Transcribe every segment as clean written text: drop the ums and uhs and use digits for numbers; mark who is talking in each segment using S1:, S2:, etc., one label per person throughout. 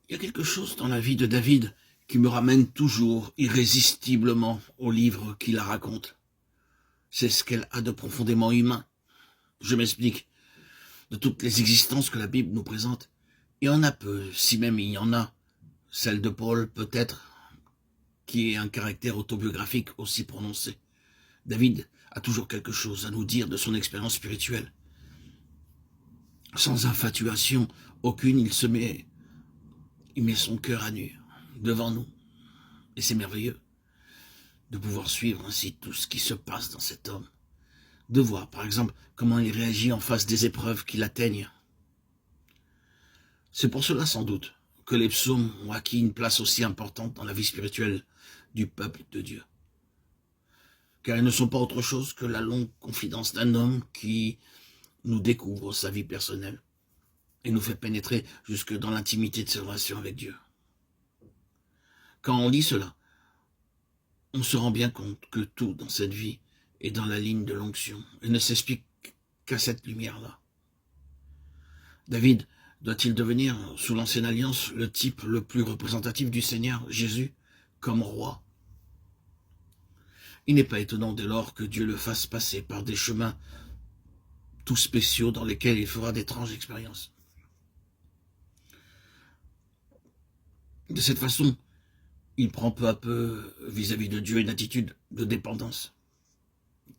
S1: Il y a quelque chose dans la vie de David qui me ramène toujours irrésistiblement au livre qui la raconte. C'est ce qu'elle a de profondément humain. Je m'explique. De toutes les existences que la Bible nous présente, il y en a peu, si même il y en a. Celle de Paul, peut-être, qui est un caractère autobiographique aussi prononcé. David a toujours quelque chose à nous dire de son expérience spirituelle. Sans infatuation aucune, il met son cœur à nu, devant nous. Et c'est merveilleux de pouvoir suivre ainsi tout ce qui se passe dans cet homme. De voir, par exemple, comment il réagit en face des épreuves qui l'atteignent. C'est pour cela, sans doute, que les psaumes ont acquis une place aussi importante dans la vie spirituelle du peuple de Dieu. Car ils ne sont pas autre chose que la longue confidence d'un homme qui nous découvre sa vie personnelle et nous fait pénétrer jusque dans l'intimité de sa relation avec Dieu. Quand on lit cela, on se rend bien compte que tout dans cette vie est dans la ligne de l'onction et ne s'explique qu'à cette lumière-là. David doit-il devenir, sous l'ancienne alliance, le type le plus représentatif du Seigneur, Jésus, comme roi? Il n'est pas étonnant dès lors que Dieu le fasse passer par des chemins tout spéciaux dans lesquels il fera d'étranges expériences. De cette façon, il prend peu à peu vis-à-vis de Dieu une attitude de dépendance,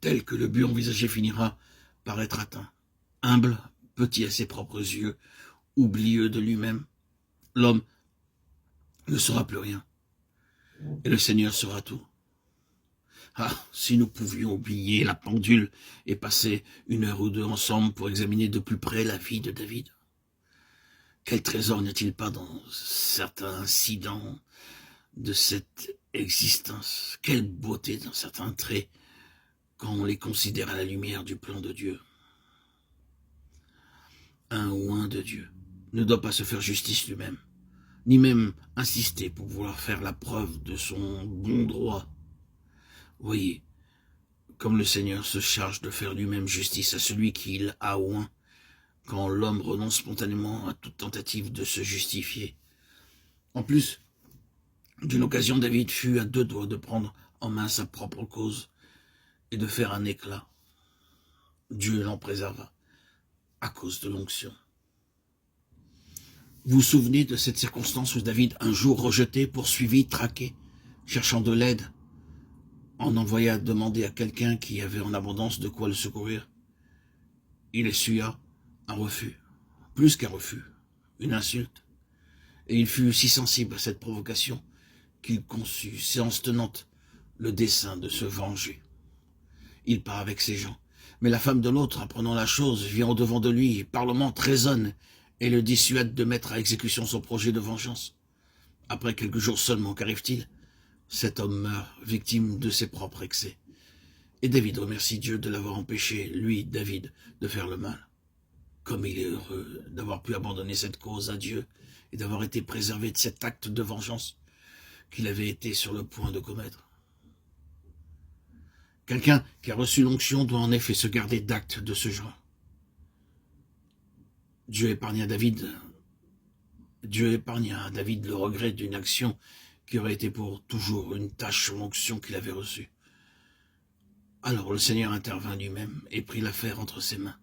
S1: telle que le but envisagé finira par être atteint. Humble, petit à ses propres yeux, oublieux de lui-même, l'homme ne sera plus rien, et le Seigneur sera tout. Ah, si nous pouvions oublier la pendule et passer 1 heure ou 2 ensemble pour examiner de plus près la vie de David. Quel trésor n'y a-t-il pas dans certains incidents de cette existence? Quelle beauté dans certains traits quand on les considère à la lumière du plan de Dieu. Un oint de Dieu ne doit pas se faire justice lui-même, ni même insister pour vouloir faire la preuve de son bon droit. Voyez, comme le Seigneur se charge de faire lui-même justice à celui qu'il a oint, quand l'homme renonce spontanément à toute tentative de se justifier. En plus, d'une occasion, David fut à 2 doigts de prendre en main sa propre cause et de faire un éclat. Dieu l'en préserva à cause de l'onction. Vous vous souvenez de cette circonstance où David, un jour rejeté, poursuivi, traqué, cherchant de l'aide, en envoya demander à quelqu'un qui avait en abondance de quoi le secourir. Il essuya un refus, plus qu'un refus, une insulte, et il fut si sensible à cette provocation qu'il conçut, séance tenante, le dessein de se venger. Il part avec ses gens, mais la femme de l'autre, apprenant la chose, vient au-devant de lui, parlement, raisonne, et le dissuade de mettre à exécution son projet de vengeance. Après quelques jours seulement, qu'arrive-t-il? Cet homme meurt, victime de ses propres excès. Et David remercie Dieu de l'avoir empêché, lui, David, de faire le mal. Comme il est heureux d'avoir pu abandonner cette cause à Dieu et d'avoir été préservé de cet acte de vengeance qu'il avait été sur le point de commettre. Quelqu'un qui a reçu l'onction doit en effet se garder d'actes de ce genre. Dieu épargna à David le regret d'une action qui aurait été pour toujours une tâche sur l'onction qu'il avait reçue. Alors le Seigneur intervint lui-même et prit l'affaire entre ses mains.